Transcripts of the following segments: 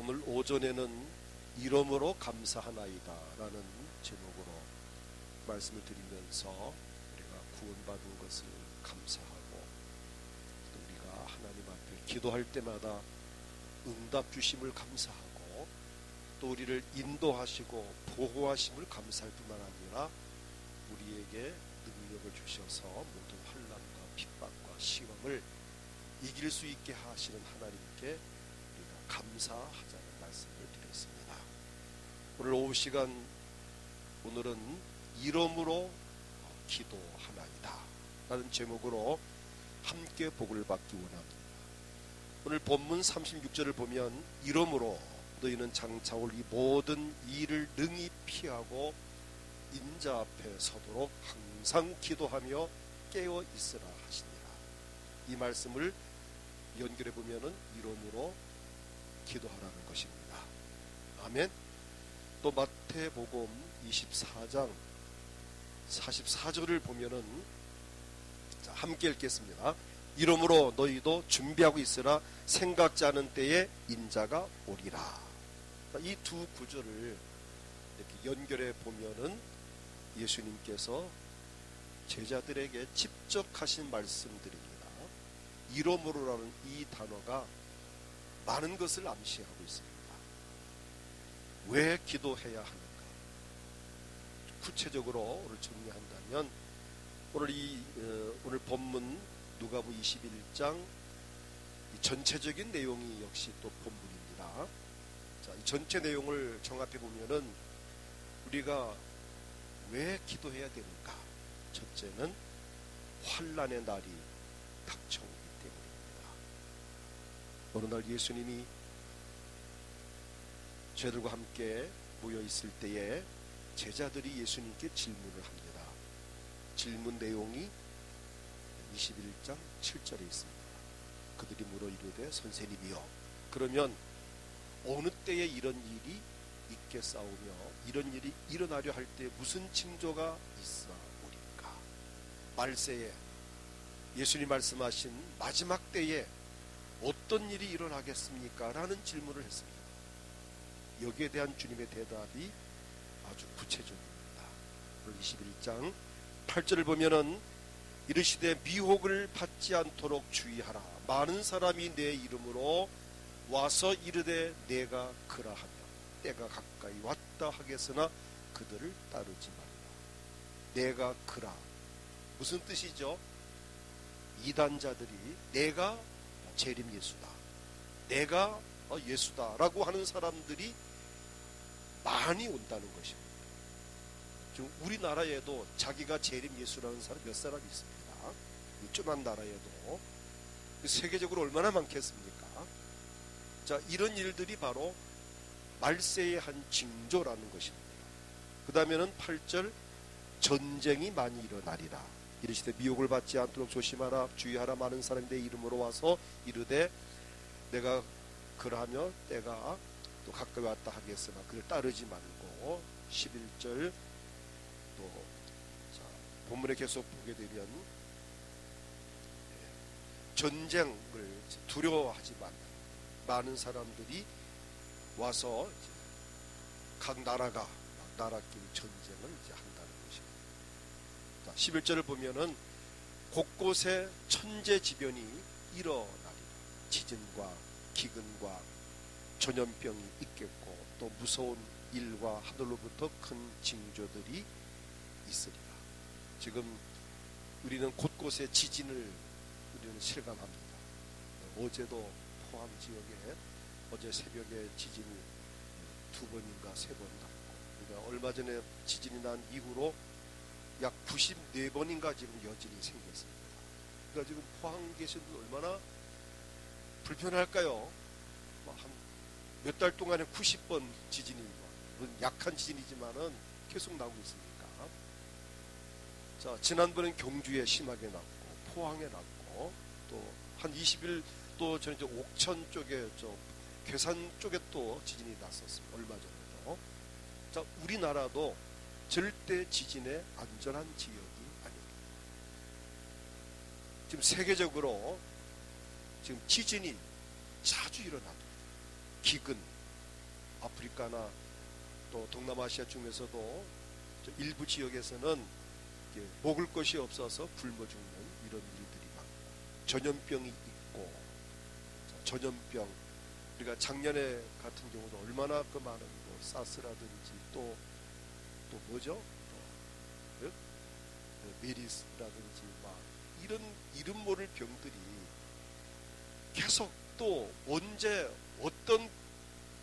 오늘 오전에는 이름으로 감사하나이다 라는 제목으로 말씀을 드리면서 우리가 구원받은 것을 감사하고, 또 우리가 하나님 앞에 기도할 때마다 응답 주심을 감사하고, 또 우리를 인도하시고 보호하심을 감사할 뿐만 아니라 우리에게 능력을 주셔서 모든 환난과 핍박과 시험을 이길 수 있게 하시는 하나님께 우리가 감사하자는 말씀을 드렸습니다. 오늘 오후 시간, 오늘은 이름으로 기도하나이다 라는 제목으로 함께 복을 받기 원합니다. 오늘 본문 36절을 보면 이름으로 너희는 장차 올 이 모든 일을 능히 피하고 인자 앞에 서도록 항상 기도하며 깨어 있으라 하시니라. 이 말씀을 연결해 보면은 이름으로 기도하라는 것입니다. 아멘. 또 마태복음 24장 44절을 보면은, 함께 읽겠습니다. 이름으로 너희도 준비하고 있으라. 생각지 않은 때에 인자가 오리라. 이 두 구절을 이렇게 연결해 보면은 예수님께서 제자들에게 직접 하신 말씀들입니다. 이름으로라는 이 단어가 많은 것을 암시하고 있습니다. 왜 기도해야 하는가? 구체적으로 오늘 정리한다면, 오늘 본문 누가복음 21장 전체적인 내용이 역시 또 본문입니다. 자, 이 전체 내용을 종합해 보면은 우리가 왜 기도해야 되는가? 첫째는 환난의 날이 닥쳐오기 때문입니다. 어느 날 예수님이 저희들과 함께 모여 있을 때에 제자들이 예수님께 질문을 합니다. 질문 내용이 21장 7절에 있습니다. 그들이 물어 이르되 선생님이여, 그러면 어느 때에 이런 일이 있겠사오며 이런 일이 일어나려 할 때 무슨 징조가 있사오리까? 말세에 예수님 말씀하신 마지막 때에 어떤 일이 일어나겠습니까? 라는 질문을 했습니다. 여기에 대한 주님의 대답이 아주 구체적입니다. 오늘 21장 8절을 보면은 이르시되 미혹을 받지 않도록 주의하라. 많은 사람이 내 이름으로 와서 이르되 내가 그라하며 때가 가까이 왔다 하겠으나 그들을 따르지 말라. 내가 그라, 무슨 뜻이죠? 이단자들이 내가 재림 예수다, 내가 예수다 라고 하는 사람들이 많이 온다는 것입니다. 지금 우리나라에도 자기가 재림 예수라는 사람 몇 사람이 있습니다. 조그만 나라에도. 세계적으로 얼마나 많겠습니까? 자, 이런 일들이 바로 말세의 한 징조라는 것입니다. 그 다음에는 8절, 전쟁이 많이 일어나리라. 이르시되 미혹을 받지 않도록 조심하라. 주의하라. 많은 사람이 내 이름으로 와서 이르되 내가 그러하며 때가 또 가까이 왔다 하겠으나 그를 따르지 말고. 11절 또 본문에 계속 보게 되면 전쟁을 두려워하지 말라. 많은 사람들이 와서 각 나라가 나라끼리 전쟁을 한다는 것입니다. 11절을 보면은 곳곳에 천재지변이 일어나리라. 지진과 기근과 전염병이 있겠고 또 무서운 일과 하늘로부터 큰 징조들이 있으리라. 지금 우리는 곳곳에 지진을 우리는 실감합니다. 어제도 포항 지역에 어제 새벽에 지진이 2번인가 3번 났고, 그러니까 얼마 전에 지진이 난 이후로 약 94번인가 지금 여진이 생겼습니다. 그러니까 지금 포항 계신 분 얼마나 불편할까요? 한 몇 달 동안에 90번 지진이, 약한 지진이지만은 계속 나오고 있으니까. 자, 지난번엔 경주에 심하게 났고 포항에 났고 또 한 20일 또 저는 이제 옥천 쪽에 괴산 쪽에 또 지진이 났었습니다. 얼마 전에도. 자, 우리나라도 절대 지진에 안전한 지역이 아닙니다. 지금 세계적으로 지금 지진이 자주 일어납니다. 기근, 아프리카나 또 동남아시아 중에서도 일부 지역에서는 먹을 것이 없어서 굶어 죽는 이런 일들이 많고, 전염병이 있고, 전염병, 우리가 작년에 같은 경우도 얼마나 그 많은 뭐 사스라든지 또 뭐죠? 메리스라든지 막 이런 이름 모를 병들이 계속 또 언제 어떤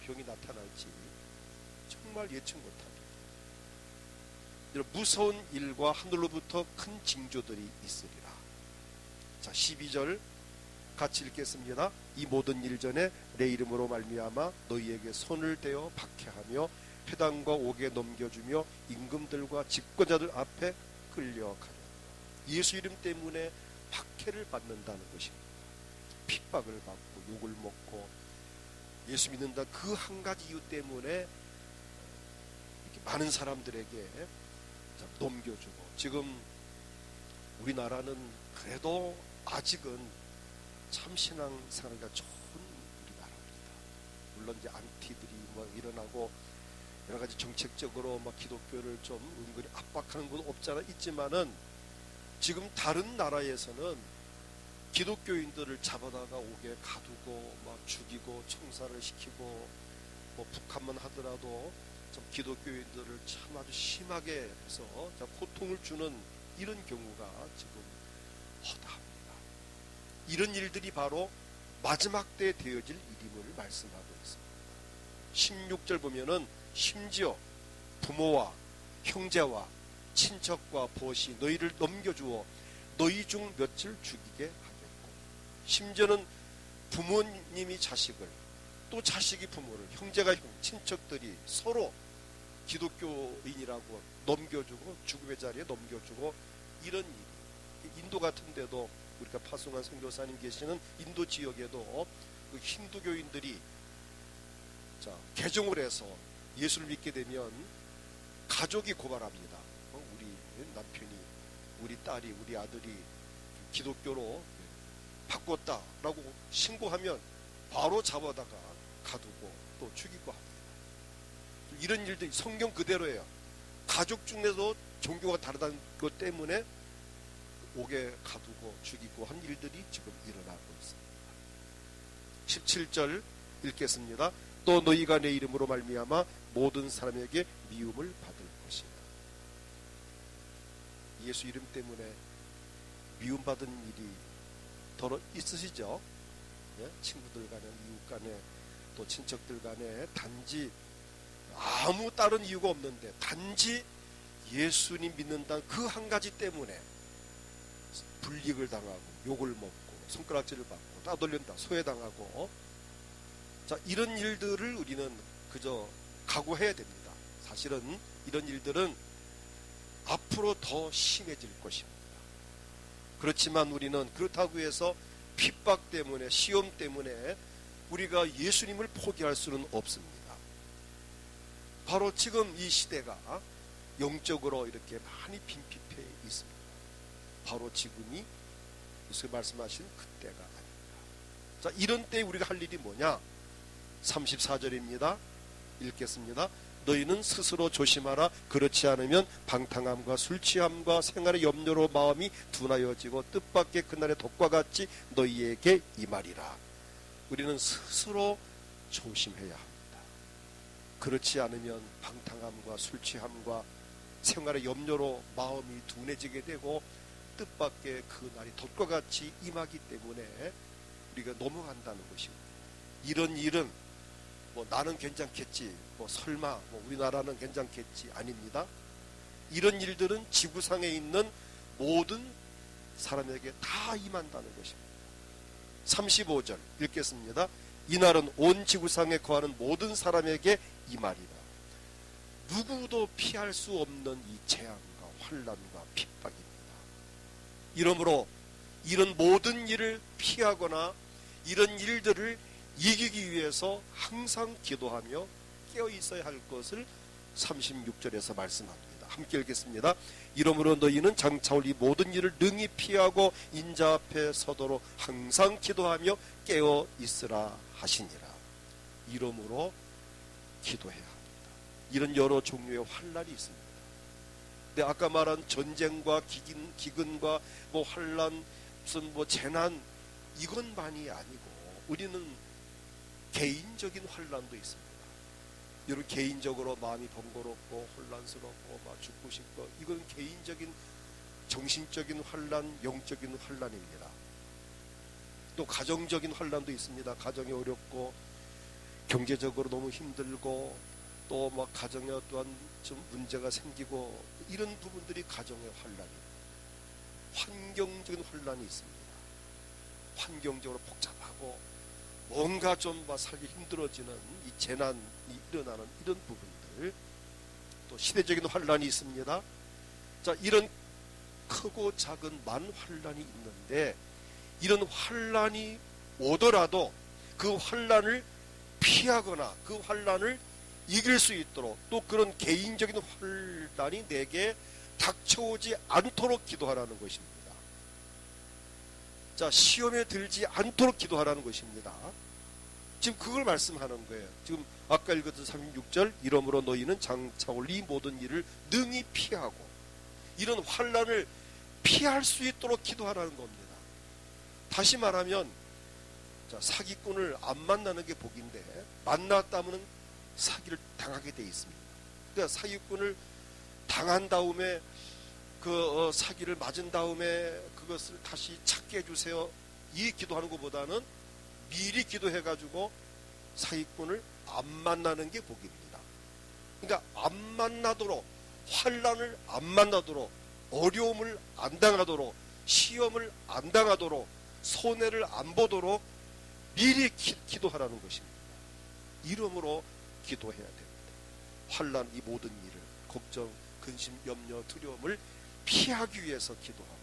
병이 나타날지 정말 예측 못합니다. 이런 무서운 일과 하늘로부터 큰 징조들이 있으리라. 자, 12절 같이 읽겠습니다. 이 모든 일 전에 내 이름으로 말미암아 너희에게 손을 대어 박해하며 회당과 옥에 넘겨주며 임금들과 집권자들 앞에 끌려가려. 예수 이름 때문에 박해를 받는다는 것입니다. 핍박을 받고 욕을 먹고 예수 믿는다 그 한 가지 이유 때문에 이렇게 많은 사람들에게 넘겨주고, 지금 우리나라는 그래도 아직은 참 신앙생활가 좋은 우리나라입니다. 물론 이제 안티들이 뭐 일어나고 여러 가지 정책적으로 막 기독교를 좀 은근히 압박하는 건 없잖아 있지만은, 지금 다른 나라에서는 기독교인들을 잡아다가 옥에 가두고 막 죽이고 청사를 시키고, 뭐 북한만 하더라도 좀 기독교인들을 참 아주 심하게 해서 고통을 주는 이런 경우가 지금 허다합니다. 이런 일들이 바로 마지막 때에 되어질 일임을 말씀하고 있습니다. 16절 보면은 심지어 부모와 형제와 친척과 벗이 너희를 넘겨주어 너희 중 며칠 죽이게 하겠고, 심지어는 부모님이 자식을, 또 자식이 부모를, 형제가 형, 친척들이 서로 기독교인이라고 넘겨주고 죽음의 자리에 넘겨주고, 이런 일이 인도 같은 데도, 우리가 파송한 선교사님 계시는 인도 지역에도 그 힌두교인들이 개종을 해서 예수를 믿게 되면 가족이 고발합니다. 우리 남편이, 우리 딸이, 우리 아들이 기독교로 바꿨다라고 신고하면 바로 잡아다가 가두고 또 죽이고 합니다. 이런 일들이 성경 그대로예요. 가족 중에도 종교가 다르다는 것 때문에 옥에 가두고 죽이고 한 일들이 지금 일어나고 있습니다. 17절 읽겠습니다. 또 너희가 내 이름으로 말미암아 모든 사람에게 미움을 받을 것이다. 예수 이름 때문에 미움받은 일이 더러 있으시죠? 예? 친구들 간에, 이웃 간에, 또 친척들 간에 단지 아무 다른 이유가 없는데 단지 예수님 믿는다는 그 한 가지 때문에 불이익을 당하고 욕을 먹고 손가락질을 받고 따돌린다, 소외당하고, 자, 이런 일들을 우리는 그저 각오해야 됩니다. 사실은 이런 일들은 앞으로 더 심해질 것입니다. 그렇지만 우리는 그렇다고 해서 핍박 때문에, 시험 때문에 우리가 예수님을 포기할 수는 없습니다. 바로 지금 이 시대가 영적으로 이렇게 많이 빈핍해 있습니다. 바로 지금이 예수 말씀하신 그때가 아닙니다. 자, 이런 때 우리가 할 일이 뭐냐? 34절입니다. 읽겠습니다. 너희는 스스로 조심하라. 그렇지 않으면 방탕함과 술취함과 생활의 염려로 마음이 둔하여지고 뜻밖의 그날의 독과 같이 너희에게 임하리라. 우리는 스스로 조심해야 합니다. 그렇지 않으면 방탕함과 술취함과 생활의 염려로 마음이 둔해지게 되고 뜻밖의 그 날이 덫과 같이 임하기 때문에 우리가 넘어간다는 것입니다. 이런 일은 뭐 나는 괜찮겠지, 뭐 설마 뭐 우리나라는 괜찮겠지, 아닙니다. 이런 일들은 지구상에 있는 모든 사람에게 다 임한다는 것입니다. 35절 읽겠습니다. 이날은 온 지구상에 거하는 모든 사람에게 임하리라. 누구도 피할 수 없는 이 재앙과 환난과 핍박입니다. 이러므로 이런 모든 일을 피하거나 이런 일들을 이기기 위해서 항상 기도하며 깨어 있어야 할 것을 36절에서 말씀합니다. 함께 읽겠습니다. 이러므로 너희는 장차올 이 모든 일을 능히 피하고 인자 앞에 서도록 항상 기도하며 깨어 있으라 하시니라. 이러므로 기도해야 합니다. 이런 여러 종류의 환난이 있습니다. 근데 아까 말한 전쟁과 기근과 뭐 환난, 무슨 뭐 재난, 이것만이 아니고 우리는 개인적인 환난도 있습니다. 여러분, 개인적으로 마음이 번거롭고 혼란스럽고 막 죽고 싶고, 이건 개인적인 정신적인 환난, 영적인 환난입니다. 또 가정적인 환난도 있습니다. 가정이 어렵고 경제적으로 너무 힘들고 또 막 가정에 또한 좀 문제가 생기고, 이런 부분들이 가정의 환난입니다. 환경적인 환난이 있습니다. 환경적으로 복잡하고 뭔가 좀 살기 힘들어지는 이 재난이 일어나는 이런 부분들, 또 시대적인 환난이 있습니다. 자, 이런 크고 작은 많은 환난이 있는데, 이런 환난이 오더라도 그 환난을 피하거나 그 환난을 이길 수 있도록, 또 그런 개인적인 환난이 내게 닥쳐오지 않도록 기도하라는 것입니다. 자, 시험에 들지 않도록 기도하라는 것입니다. 지금 그걸 말씀하는 거예요. 지금 아까 읽었던 36절, 이러므로 너희는 장차 올 이 모든 일을 능히 피하고, 이런 환난을 피할 수 있도록 기도하라는 겁니다. 다시 말하면, 자, 사기꾼을 안 만나는 게 복인데 만났다면 사기를 당하게 돼 있습니다. 그러니까 사기꾼을 당한 다음에 사기를 맞은 다음에 그것을 다시 찾게 해주세요, 이 기도하는 것보다는 미리 기도해가지고 사기꾼을 안 만나는 게 복입니다. 그러니까 안 만나도록, 환난을 안 만나도록, 어려움을 안 당하도록, 시험을 안 당하도록, 손해를 안 보도록 미리 기도하라는 것입니다. 이름으로 기도해야 됩니다. 환난, 이 모든 일을, 걱정, 근심, 염려, 두려움을 피하기 위해서 기도하고,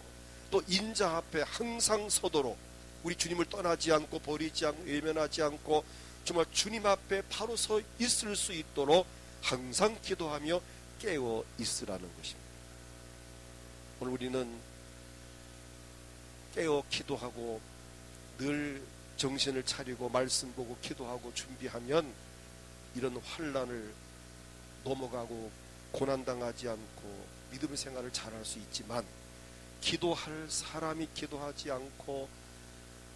또 인자 앞에 항상 서도록, 우리 주님을 떠나지 않고 버리지 않고 외면하지 않고 정말 주님 앞에 바로 서 있을 수 있도록 항상 기도하며 깨어 있으라는 것입니다. 오늘 우리는 깨어 기도하고 늘 정신을 차리고 말씀 보고 기도하고 준비하면 이런 환난을 넘어가고 고난당하지 않고 믿음의 생활을 잘할 수 있지만, 기도할 사람이 기도하지 않고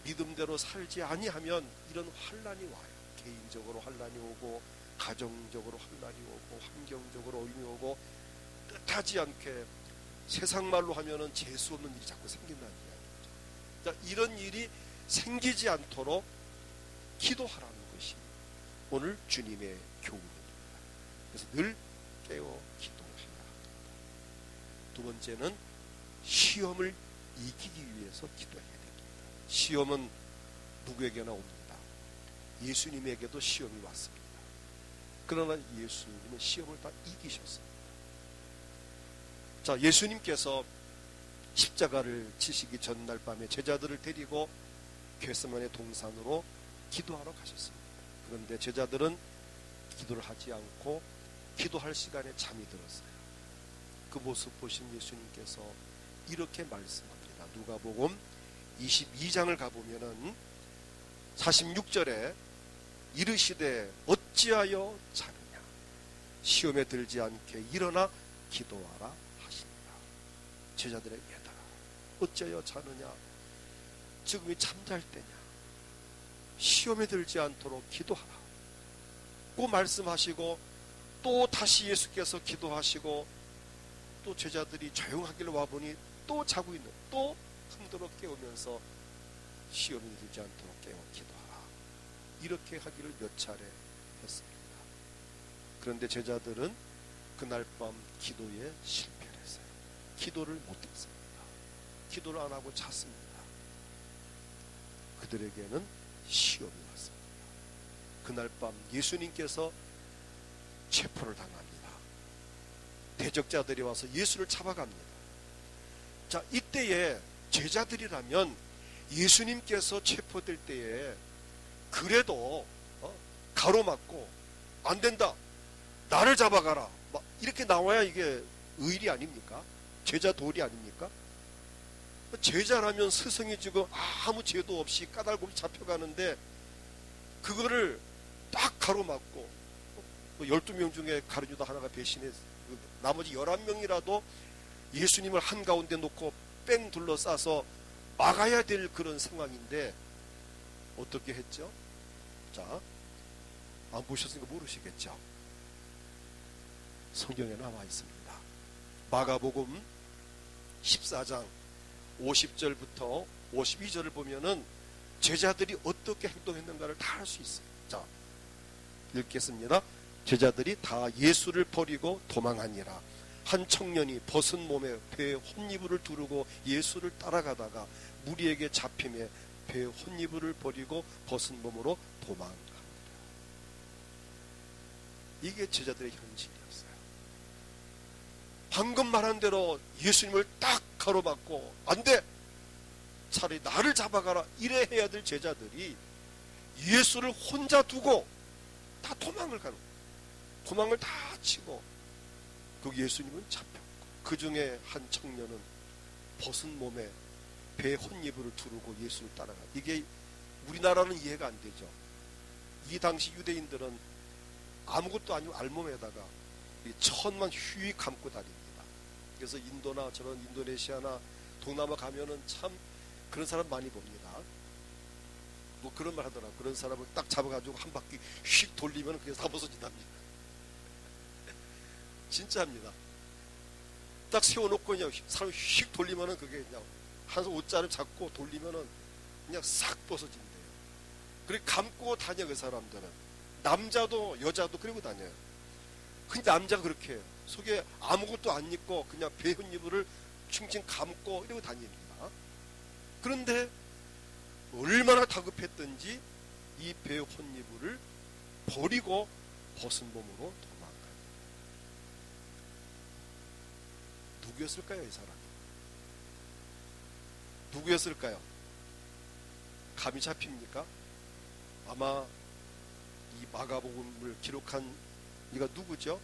믿음대로 살지 아니하면 이런 환난이 와요. 개인적으로 환난이 오고, 가정적으로 환난이 오고, 환경적으로 어려움이 오고, 뜻하지 않게 세상 말로 하면은 재수 없는 일이 자꾸 생긴다는 이야기죠. 자, 이런 일이 생기지 않도록 기도하라는 것이 오늘 주님의 교훈입니다. 그래서 늘 깨어 기도해야 합니다. 두 번째는 시험을 이기기 위해서 기도해야 됩니다. 시험은 누구에게나 옵니다. 예수님에게도 시험이 왔습니다. 그러나 예수님은 시험을 다 이기셨습니다. 자, 예수님께서 십자가를 치시기 전날 밤에 제자들을 데리고 겟세마네 동산으로 기도하러 가셨습니다. 그런데 제자들은 기도를 하지 않고 기도할 시간에 잠이 들었어요. 그 모습 보신 예수님께서 이렇게 말씀합니다. 누가복음 22장을 가보면은 46절에 이르시되 어찌하여 자느냐, 시험에 들지 않게 일어나 기도하라 하십니다. 제자들에게, 얘들아, 어찌하여 자느냐, 지금이 잠잘 때냐, 시험에 들지 않도록 기도하라 고 말씀하시고, 또 다시 예수께서 기도하시고, 또 제자들이 조용하길 와보니 또 자고 있는, 또 힘들어 깨우면서 시험에 들지 않도록 깨워 기도하라, 이렇게 하기를 몇 차례 했습니다. 그런데 제자들은 그날 밤 기도에 실패를 했어요. 기도를 못했습니다. 기도를 안 하고 잤습니다. 그들에게는 시험이 왔습니다. 그날 밤 예수님께서 체포를 당합니다. 대적자들이 와서 예수를 잡아갑니다. 자, 이때에 제자들이라면 예수님께서 체포될 때에 그래도 가로막고, 안 된다, 나를 잡아가라, 막 이렇게 나와야 이게 의리 아닙니까? 제자 도리 아닙니까? 제자라면 스승이 지금 아무 죄도 없이 까닭 없이 잡혀가는데 그거를 딱 가로막고 12명 중에 가룟 유다 하나가 배신해 나머지 11명이라도 예수님을 한가운데 놓고 뺑 둘러싸서 막아야 될 그런 상황인데 어떻게 했죠? 자, 안 보셨으니까 모르시겠죠? 성경에 나와 있습니다. 마가복음 14장 50절부터 52절을 보면은 제자들이 어떻게 행동했는가를 다 알 수 있어요. 자, 읽겠습니다. 제자들이 다 예수를 버리고 도망하니라. 한 청년이 벗은 몸에 배에 혼이불을 두르고 예수를 따라가다가 무리에게 잡힘에 배에 혼이불을 버리고 벗은 몸으로 도망합니다. 이게 제자들의 현실이었어요. 방금 말한 대로 예수님을 딱 가로막고 안 돼! 차라리 나를 잡아가라 이래 해야 될 제자들이 예수를 혼자 두고 다 도망을 가는 거예요. 도망을 다 치고 그 예수님은 잡혔고 그 중에 한 청년은 벗은 몸에 배에 혼이불을 두르고 예수를 따라가. 이게 우리나라는 이해가 안 되죠. 이 당시 유대인들은 아무것도 아니고 알몸에다가 천만 휘 감고 다닙니다. 그래서 인도나 저런 인도네시아나 동남아 가면은 참 그런 사람 많이 봅니다. 뭐 그런 말 하더라고. 그런 사람을 딱 잡아가지고 한 바퀴 휙 돌리면 그게 다 벗어진답니다. 진짜입니다. 딱 세워놓고 그냥 사람 휙 돌리면은 그게 그냥 한 옷자를 잡고 돌리면은 그냥 싹 벗어진대요. 그렇게 감고 다녀 그 사람들은. 남자도 여자도 그러고 다녀요. 근데 남자가 그렇게 해요. 속에 아무것도 안 입고 그냥 배 혼이불을 칭칭 감고 이러고 다닙니다. 그런데 얼마나 다급했던지 이 배 혼이불을 버리고 벗은 몸으로 도망가요. 누구였을까요, 이 사람? 누구였을까요? 감이 잡힙니까? 아마 이 마가복음을 기록한 이가 누구죠?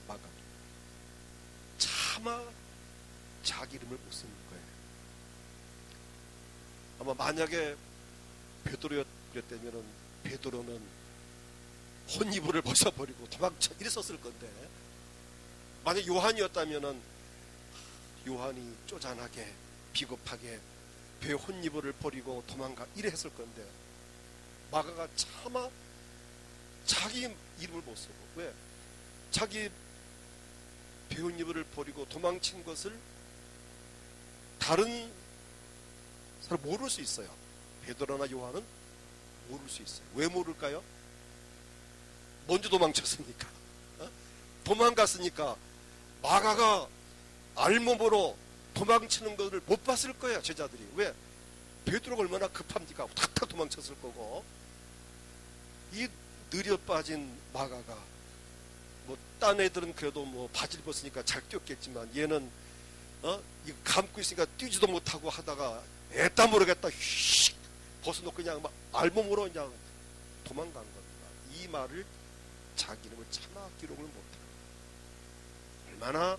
마가. 차마 자기 이름을 못 쓰는 거예요. 아마 만약에 베드로였다면은 베드로는 혼이불을 벗어버리고 도망쳐 이랬었을 건데, 만약 요한이었다면은 요한이 쪼잔하게 비겁하게 배 혼이불을 버리고 도망가 이래 했을 건데, 마가가 차마 자기 이름을 못 쓰고, 왜? 자기 배 혼이불을 버리고 도망친 것을 다른 사람 모를 수 있어요. 베드로나 요한은 모를 수 있어요. 왜 모를까요? 먼저 도망쳤으니까. 도망갔으니까 마가가 알몸으로 도망치는 것을 못 봤을 거예요, 제자들이. 왜? 베드로가 얼마나 급합니까? 탁탁 도망쳤을 거고. 이 느려 빠진 마가가, 뭐 딴 애들은 그래도 뭐 바지를 벗으니까 잘 뛰었겠지만 얘는 이거 감고 있으니까 뛰지도 못하고 하다가 애따 모르겠다 휙 벗어놓고 그냥 막 알몸으로 그냥 도망간 겁니다. 이 말을 자기 이름을 차마 기록을 못해요. 얼마나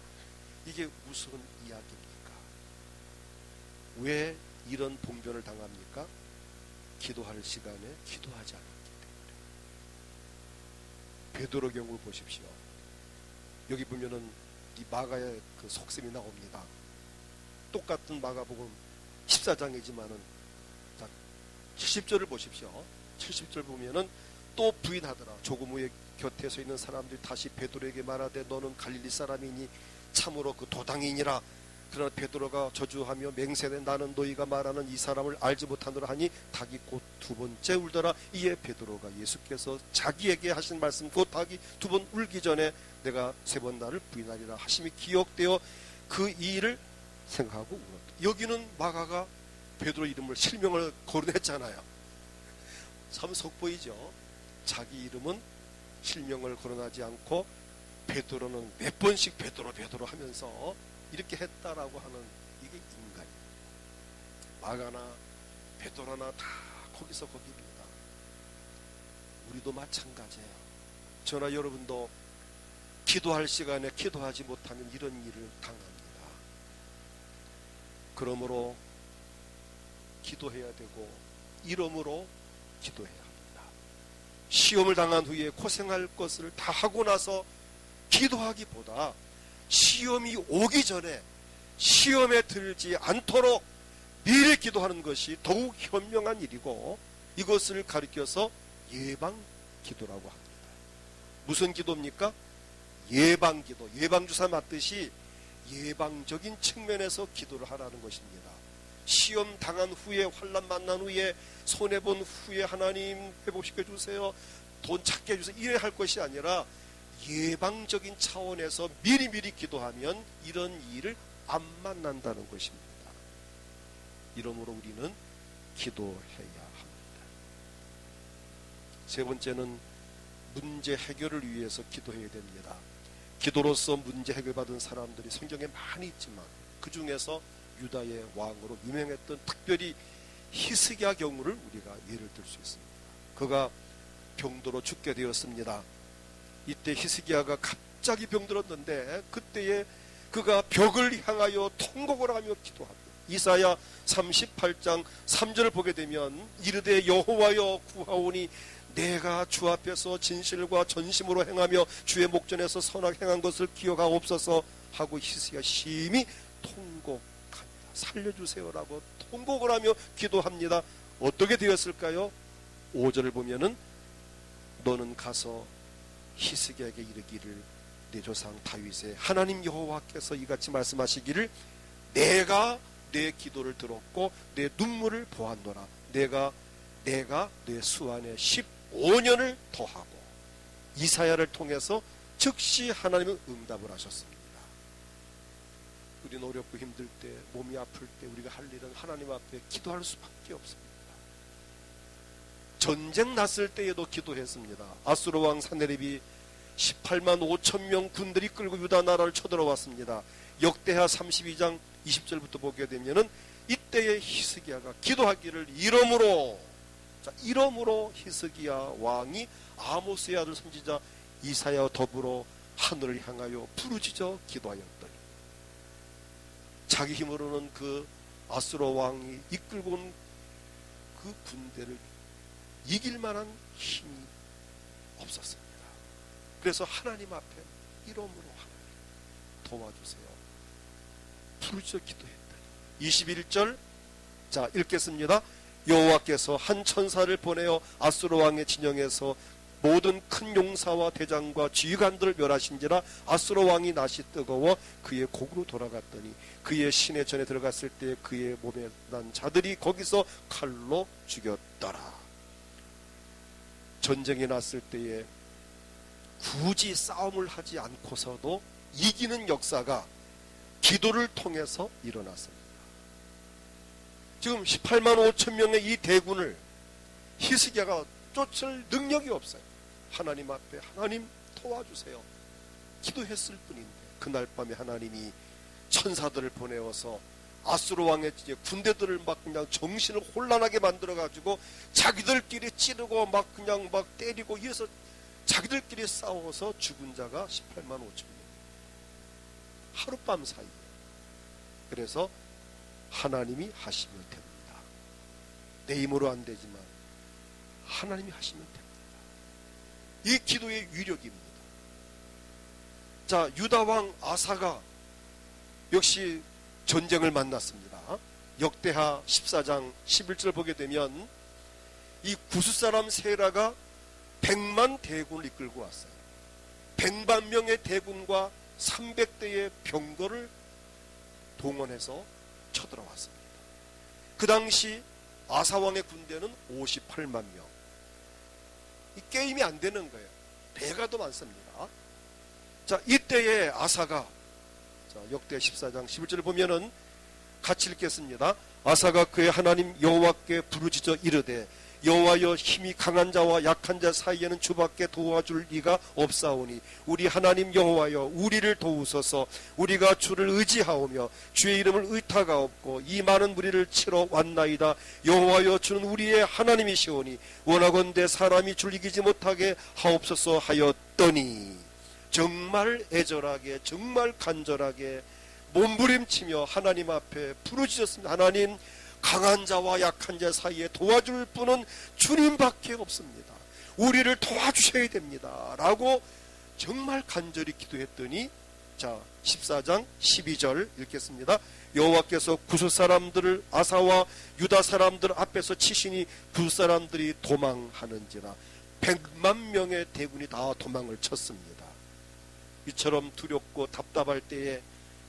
이게 무서운 이야기입니까? 왜 이런 봉변을 당합니까? 기도할 시간에 기도하지 않았기 때문에. 베드로 경우 보십시오. 여기 보면은 이 마가의 그 속셈이 나옵니다. 똑같은 마가복음 14장이지만은 70절을 보십시오. 70절 보면은 또 부인하더라. 조금 후에 곁에 서 있는 사람들이 다시 베드로에게 말하되 너는 갈릴리 사람이니 참으로 그 도당이니라. 그러나 베드로가 저주하며 맹세되 나는 너희가 말하는 이 사람을 알지 못하노라 하니 닭이 곧 두 번째 울더라. 이에 베드로가 예수께서 자기에게 하신 말씀 곧 닭이 두 번 울기 전에 내가 세 번 나를 부인하리라 하심이 기억되어 그 일을 생각하고 울었다. 여기는 마가가 베드로 이름을 실명을 거론했잖아요. 참 속보이죠. 자기 이름은 실명을 거론하지 않고 베드로는 몇 번씩 베드로 하면서 이렇게 했다라고 하는 이게 인간이에요. 마가나 베드로나 다 거기서 거기입니다. 우리도 마찬가지예요. 저나 여러분도 기도할 시간에 기도하지 못하면 이런 일을 당합니다. 그러므로 기도해야 되고 이름으로 기도해야 합니다. 시험을 당한 후에 고생할 것을 다 하고 나서 기도하기보다 시험이 오기 전에 시험에 들지 않도록 미리 기도하는 것이 더욱 현명한 일이고, 이것을 가리켜서 예방 기도라고 합니다. 무슨 기도입니까? 예방 기도. 예방주사 맞듯이 예방적인 측면에서 기도를 하라는 것입니다. 시험 당한 후에, 환난 만난 후에, 손해본 후에 하나님 회복시켜 주세요, 돈 찾게 해주세요, 이래 할 것이 아니라 예방적인 차원에서 미리미리 기도하면 이런 일을 안 만난다는 것입니다. 이러므로 우리는 기도해야 합니다. 세 번째는 문제 해결을 위해서 기도해야 됩니다. 기도로서 문제 해결받은 사람들이 성경에 많이 있지만 그 중에서 유다의 왕으로 유명했던 특별히 히스기야 경우를 우리가 예를 들 수 있습니다. 그가 병들어 죽게 되었습니다. 이때 히스기야가 갑자기 병들었는데 그때에 그가 벽을 향하여 통곡을 하며 기도합니다. 이사야 38장 3절을 보게 되면 이르되 여호와여 구하오니 내가 주 앞에서 진실과 전심으로 행하며 주의 목전에서 선하게 행한 것을 기억하옵소서 하고 히스기야 심히 통곡합니다. 살려주세요라고 통곡을 하며 기도합니다. 어떻게 되었을까요? 5절을 보면은 너는 가서 히스기야에게 이르기를 내 조상 다윗의 하나님 여호와께서 이같이 말씀하시기를 내가 내 기도를 들었고 내 눈물을 보았노라. 내가 내 수 안에 15년을 더하고. 이사야를 통해서 즉시 하나님은 응답을 하셨습니다. 우리는 어렵고 힘들 때, 몸이 아플 때 우리가 할 일은 하나님 앞에 기도할 수밖에 없습니다. 전쟁 났을 때에도 기도했습니다. 아수르 왕 산헤립이 18만 5천 명 군들이 끌고 유다 나라를 쳐들어왔습니다. 역대하 32장 20절부터 보게 되면은 이때의 히스기야가 기도하기를 이러므로 히스기야 왕이 아모스의 아들 선지자 이사야와 더불어 하늘을 향하여 부르짖어 기도하였더니 자기 힘으로는 그 아수르 왕이 이끌고 온 그 군대를 이길 만한 힘이 없었습니다. 그래서 하나님 앞에 이러므로 하나님 도와주세요, 부르짖어 기도했더니 21절 자 읽겠습니다. 여호와께서 한 천사를 보내어 아수르 왕의 진영에서 모든 큰 용사와 대장과 지휘관들을 멸하신지라 아수르 왕이 낯이 뜨거워 그의 곡으로 돌아갔더니 그의 시내 전에 들어갔을 때 그의 몸에 난 자들이 거기서 칼로 죽였더라. 전쟁이 났을 때에 굳이 싸움을 하지 않고서도 이기는 역사가 기도를 통해서 일어났습니다. 지금 18만 5천 명의 이 대군을 히스기야가 쫓을 능력이 없어요. 하나님 앞에 하나님 도와주세요 기도했을 뿐인데 그날 밤에 하나님이 천사들을 보내어서 아수르 왕의 군대들을 막 그냥 정신을 혼란하게 만들어 가지고 자기들끼리 찌르고 막 그냥 막 때리고 이래서 자기들끼리 싸워서 죽은 자가 18만 5천 명. 하룻밤 사이에. 그래서 하나님이 하시면 됩니다. 내 힘으로 안 되지만 하나님이 하시면 됩니다. 이 기도의 위력입니다. 자, 유다 왕 아사가 역시 전쟁을 만났습니다. 역대하 14장 11절 보게 되면 이 구스 사람 세라가 100만 대군을 이끌고 왔어요. 100만 명의 대군과 300대의 병거를 동원해서 쳐들어왔습니다. 그 당시 아사왕의 군대는 58만 명. 이 게임이 안 되는 거예요. 배가 더 많습니다. 자, 이때에 아사가 역대 14장 11절을 보면은 같이 읽겠습니다. 아사가 그의 하나님 여호와께 부르짖어 이르되 여호와여 힘이 강한 자와 약한 자 사이에는 주밖에 도와줄 리가 없사오니 우리 하나님 여호와여 우리를 도우소서. 우리가 주를 의지하오며 주의 이름을 의탁하옵고 이 많은 무리를 치러 왔나이다. 여호와여 주는 우리의 하나님이시오니 원하건대 사람이 주를 이기지 못하게 하옵소서 하였더니 정말 애절하게 정말 간절하게 몸부림치며 하나님 앞에 부르짖었습니다. 하나님, 강한 자와 약한 자 사이에 도와줄 분은 주님밖에 없습니다. 우리를 도와주셔야 됩니다 라고 정말 간절히 기도했더니, 자 14장 12절 읽겠습니다. 여호와께서 구스 사람들을 아사와 유다 사람들 앞에서 치시니 구스 사람들이 도망하는지라. 100만 명의 대군이 다 도망을 쳤습니다. 이처럼 두렵고 답답할 때에,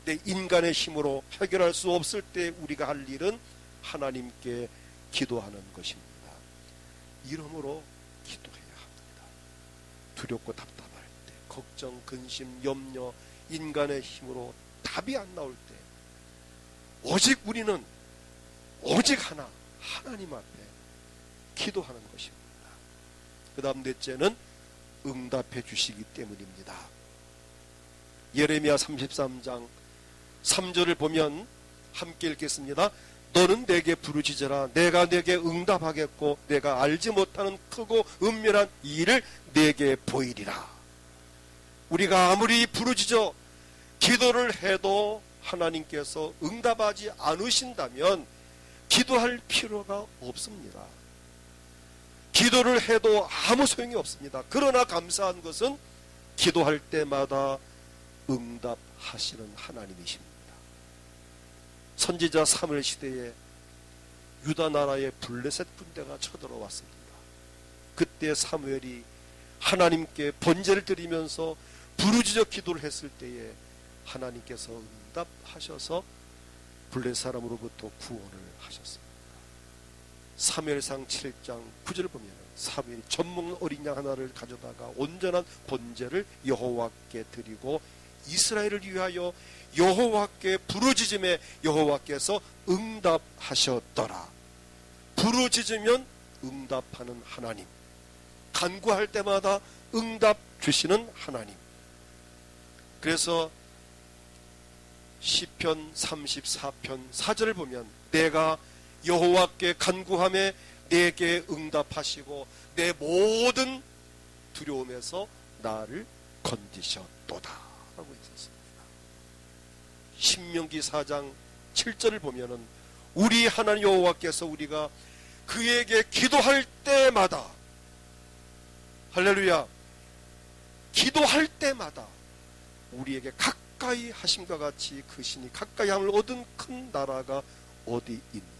내 인간의 힘으로 해결할 수 없을 때 우리가 할 일은 하나님께 기도하는 것입니다. 이러므로 기도해야 합니다. 두렵고 답답할 때, 걱정, 근심, 염려, 인간의 힘으로 답이 안 나올 때 오직 우리는 오직 하나, 하나님 앞에 기도하는 것입니다. 그 다음 넷째는 응답해 주시기 때문입니다. 예레미야 33장 3절을 보면 함께 읽겠습니다. 너는 내게 부르짖으라. 내가 내게 응답하겠고 내가 알지 못하는 크고 은밀한 일을 내게 보이리라. 우리가 아무리 부르짖어 기도를 해도 하나님께서 응답하지 않으신다면 기도할 필요가 없습니다. 기도를 해도 아무 소용이 없습니다. 그러나 감사한 것은 기도할 때마다 응답하시는 하나님이십니다. 선지자 사무엘 시대에 유다 나라의 블레셋 군대가 쳐들어왔습니다. 그때 사무엘이 하나님께 번제를 드리면서 부르짖어 기도를 했을 때에 하나님께서 응답하셔서 블레셋 사람으로부터 구원을 하셨습니다. 사무엘상 7장 9절을 보면 사무엘이 젖먹는 어린 양 하나를 가져다가 온전한 번제를 여호와께 드리고 이스라엘을 위하여 여호와께 부르짖음에 여호와께서 응답하셨더라. 부르짖으면 응답하는 하나님, 간구할 때마다 응답 주시는 하나님. 그래서 시편 34편 4절을 보면 내가 여호와께 간구하며 내게 응답하시고 내 모든 두려움에서 나를 건지셨도다 라고 있었습니다. 신명기 4장 7절을 보면은 우리 하나님 여호와께서 우리가 그에게 기도할 때마다, 할렐루야, 기도할 때마다 우리에게 가까이 하심과 같이 그 신이 가까이 함을 얻은 큰 나라가 어디 있느냐.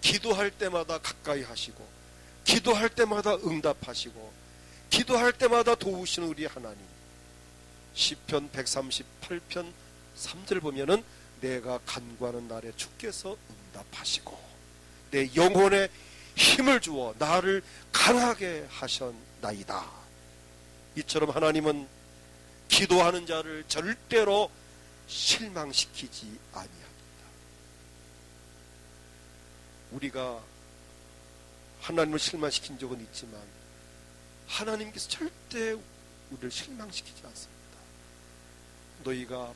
기도할 때마다 가까이 하시고 기도할 때마다 응답하시고 기도할 때마다 도우시는 우리 하나님. 시편 138편 3절 보면은 내가 간구하는 날에 주께서 응답하시고 내 영혼에 힘을 주어 나를 강하게 하셨나이다. 이처럼 하나님은 기도하는 자를 절대로 실망시키지 아니합니다. 우리가 하나님을 실망시킨 적은 있지만 하나님께서 절대 우리를 실망시키지 않습니다. 너희가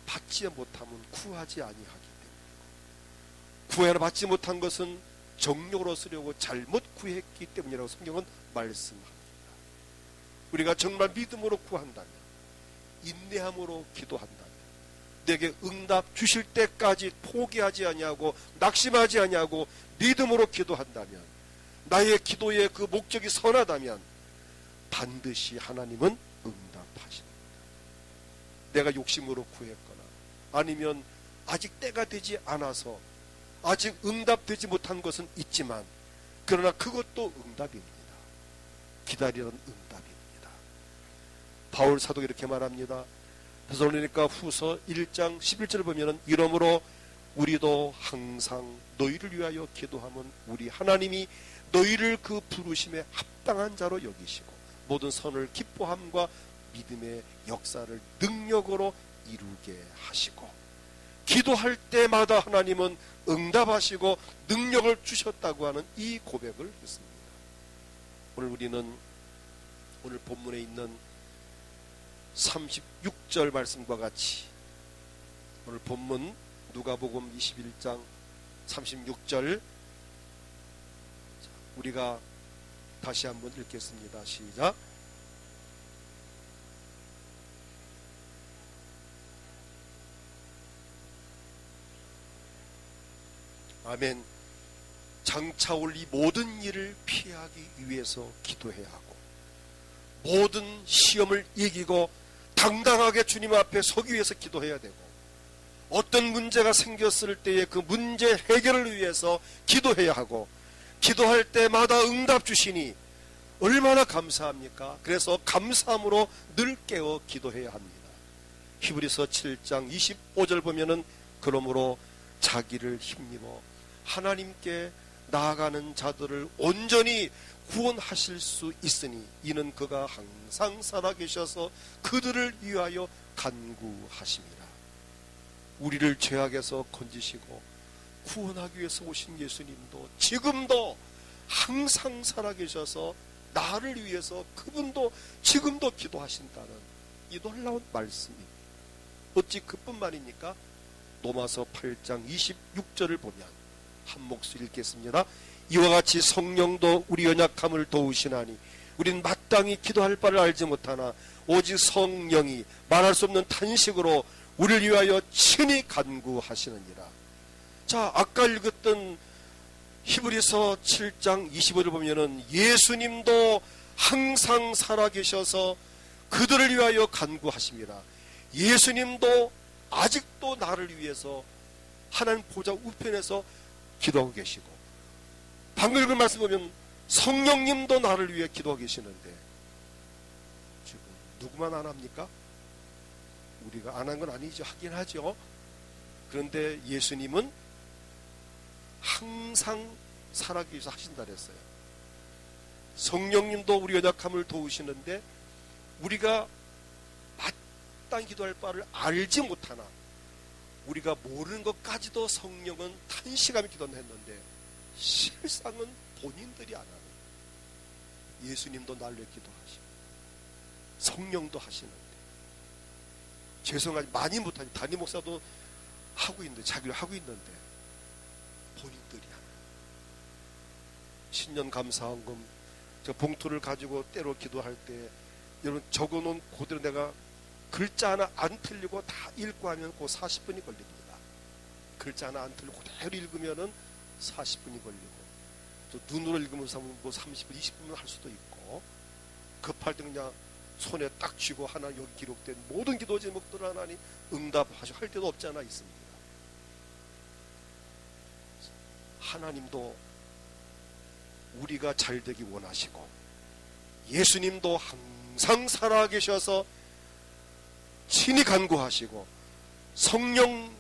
받지 못하면 구하지 아니하기 때문이고 구하여 받지 못한 것은 정욕으로 쓰려고 잘못 구했기 때문이라고 성경은 말씀합니다. 우리가 정말 믿음으로 구한다면, 인내함으로 기도한다면, 내게 응답 주실 때까지 포기하지 아니하고 낙심하지 아니하고 믿음으로 기도한다면, 나의 기도의 그 목적이 선하다면 반드시 하나님은 응답하십니다. 내가 욕심으로 구했거나 아니면 아직 때가 되지 않아서 아직 응답되지 못한 것은 있지만 그러나 그것도 응답입니다. 기다리는 응답입니다. 바울 사도가 이렇게 말합니다. 데살로니가 후서 1장 11절을 보면 이러므로 우리도 항상 너희를 위하여 기도하면 우리 하나님이 너희를 그 부르심에 합당한 자로 여기시고 모든 선을 기뻐함과 믿음의 역사를 능력으로 이루게 하시고, 기도할 때마다 하나님은 응답하시고 능력을 주셨다고 하는 이 고백을 했습니다. 오늘 우리는 오늘 본문에 있는 36절 말씀과 같이 오늘 본문 누가복음 21장 36절 우리가 다시 한번 읽겠습니다. 시작. 아멘. 장차 올 이 모든 일을 피하기 위해서 기도해야 하고, 모든 시험을 이기고 당당하게 주님 앞에 서기 위해서 기도해야 되고, 어떤 문제가 생겼을 때에 그 문제 해결을 위해서 기도해야 하고, 기도할 때마다 응답 주시니 얼마나 감사합니까? 그래서 감사함으로 늘 깨어 기도해야 합니다. 히브리서 7장 25절 보면은 그러므로 자기를 힘입어 하나님께 나아가는 자들을 온전히 구원하실 수 있으니 이는 그가 항상 살아계셔서 그들을 위하여 간구하심이라. 우리를 죄악에서 건지시고 구원하기 위해서 오신 예수님도 지금도 항상 살아계셔서 나를 위해서 그분도 지금도 기도하신다는 이 놀라운 말씀입니다. 어찌 그뿐만입니까? 로마서 8장 26절을 보면 한 목소리 읽겠습니다. 이와 같이 성령도 우리 연약함을 도우시나니 우린 마땅히 기도할 바를 알지 못하나 오직 성령이 말할 수 없는 탄식으로 우리를 위하여 친히 간구하시느니라. 자, 아까 읽었던 히브리서 7장 25절을 보면은 예수님도 항상 살아계셔서 그들을 위하여 간구하심이라. 예수님도 아직도 나를 위해서 하나님 보좌 우편에서 기도하고 계시고, 방금 읽은 말씀 보면 성령님도 나를 위해 기도하고 계시는데 지금 누구만 안 합니까? 우리가 안 한 건 아니죠. 하긴 하죠. 그런데 예수님은 항상 살아계기 위해서 하신다 그랬어요. 성령님도 우리 연약함을 도우시는데 우리가 마땅히 기도할 바를 알지 못하나 우리가 모르는 것까지도 성령은 탄식하며 기도했는데 실상은 본인들이 안 하는, 예수님도 날려 기도하시고 성령도 하시는데 죄송하지 많이 못하니 담임 목사도 하고 있는데 자기를 하고 있는데 본인들이 하는. 신년 감사헌금 저 봉투를 가지고 때로 기도할 때 여러분 적어놓은 그대로 내가 글자 하나 안 틀리고 다 읽고 하면 그 40분이 걸립니다. 글자 하나 안 틀리고 그대로 읽으면은 40분이 걸리고, 또 눈으로 읽으면서 뭐 30분, 20분은 할 수도 있고, 급할 때 그냥 손에 딱 쥐고 하나 여기 기록된 모든 기도 제목들 하나님 응답하시고 할 때도 없지 않아 있습니다. 하나님도 우리가 잘 되기 원하시고 예수님도 항상 살아계셔서 친히 간구하시고 성령이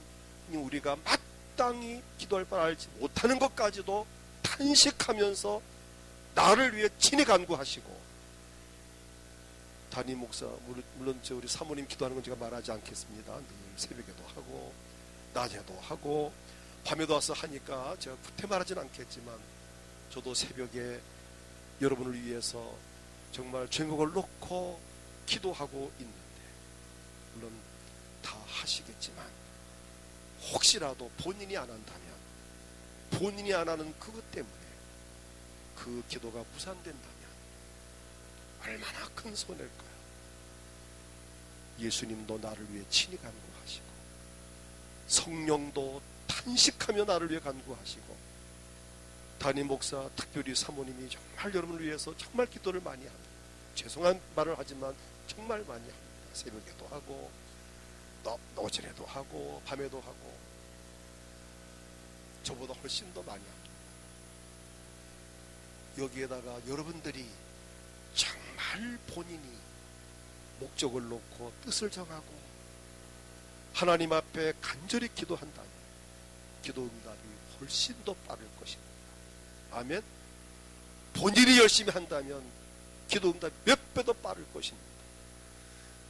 우리가 마땅히 기도할 바를 알지 못하는 것까지도 탄식하면서 나를 위해 친히 간구하시고, 담임 목사 물론 우리 사모님 기도하는 건 제가 말하지 않겠습니다. 늘 새벽에도 하고 낮에도 하고 밤에도 와서 하니까 제가 구태 말하지는 않겠지만 저도 새벽에 여러분을 위해서 정말 제목을 놓고 기도하고 있는데, 물론 다 하시겠지만 혹시라도 본인이 안 한다면, 본인이 안 하는 그것 때문에 그 기도가 무산된다면 얼마나 큰 손해일까요? 예수님도 나를 위해 친히 간구하시고 성령도 탄식하며 나를 위해 간구하시고, 담임 목사 특별히 사모님이 정말 여러분을 위해서 정말 기도를 많이 합니다. 죄송한 말을 하지만 정말 많이 합니다. 새벽에도 하고 오전에도 하고 밤에도 하고 저보다 훨씬 더 많이 합니다. 여기에다가 여러분들이 정말 본인이 목적을 놓고 뜻을 정하고 하나님 앞에 간절히 기도한다면 기도 응답이 훨씬 더 빠를 것입니다. 아멘. 본인이 열심히 한다면 기도 응답이 몇 배 더 빠를 것입니다.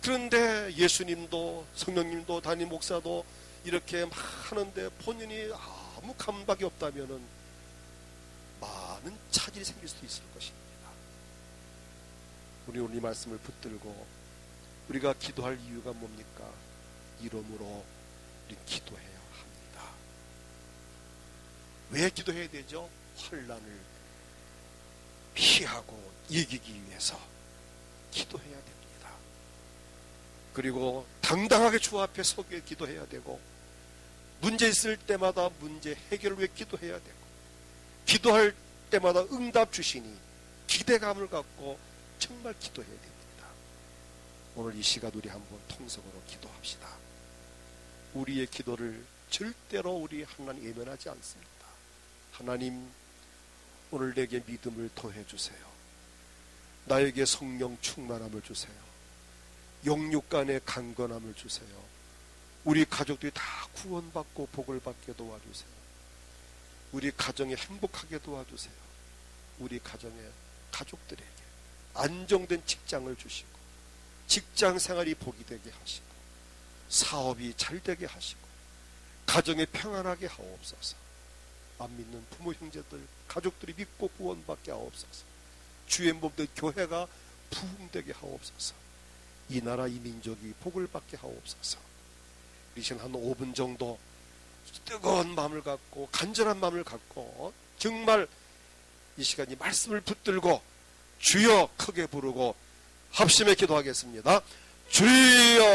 그런데 예수님도 성령님도 담임 목사도 이렇게 막 하는데 본인이 아무 감각이 없다면은 많은 차질이 생길 수도 있을 것입니다. 우리 오늘 이 말씀을 붙들고 우리가 기도할 이유가 뭡니까? 이름으로 우리 기도해야 합니다. 왜 기도해야 되죠? 환난을 피하고 이기기 위해서 기도해야 됩니다. 그리고 당당하게 주 앞에 서기 위해 기도해야 되고, 문제 있을 때마다 문제 해결을 위해 기도해야 되고, 기도할 때마다 응답 주시니 기대감을 갖고 정말 기도해야 됩니다. 오늘 이 시간 우리 한번 통성으로 기도합시다. 우리의 기도를 절대로 우리 하나님 외면하지 않습니다. 하나님, 오늘 내게 믿음을 더해 주세요. 나에게 성령 충만함을 주세요. 영육간의 강건함을 주세요. 우리 가족들이 다 구원받고 복을 받게 도와주세요. 우리 가정에 행복하게 도와주세요. 우리 가정의 가족들에게 안정된 직장을 주시고 직장 생활이 복이 되게 하시고 사업이 잘 되게 하시고 가정에 평안하게 하옵소서. 안 믿는 부모 형제들 가족들이 믿고 구원받게 하옵소서. 주의 몸된 교회가 부흥되게 하옵소서. 이 나라 이 민족이 복을 받게 하옵소서. 우리 지금 한 5분 정도 뜨거운 마음을 갖고 간절한 마음을 갖고 정말 이 시간이 말씀을 붙들고 주여 크게 부르고 합심해 기도하겠습니다. 주여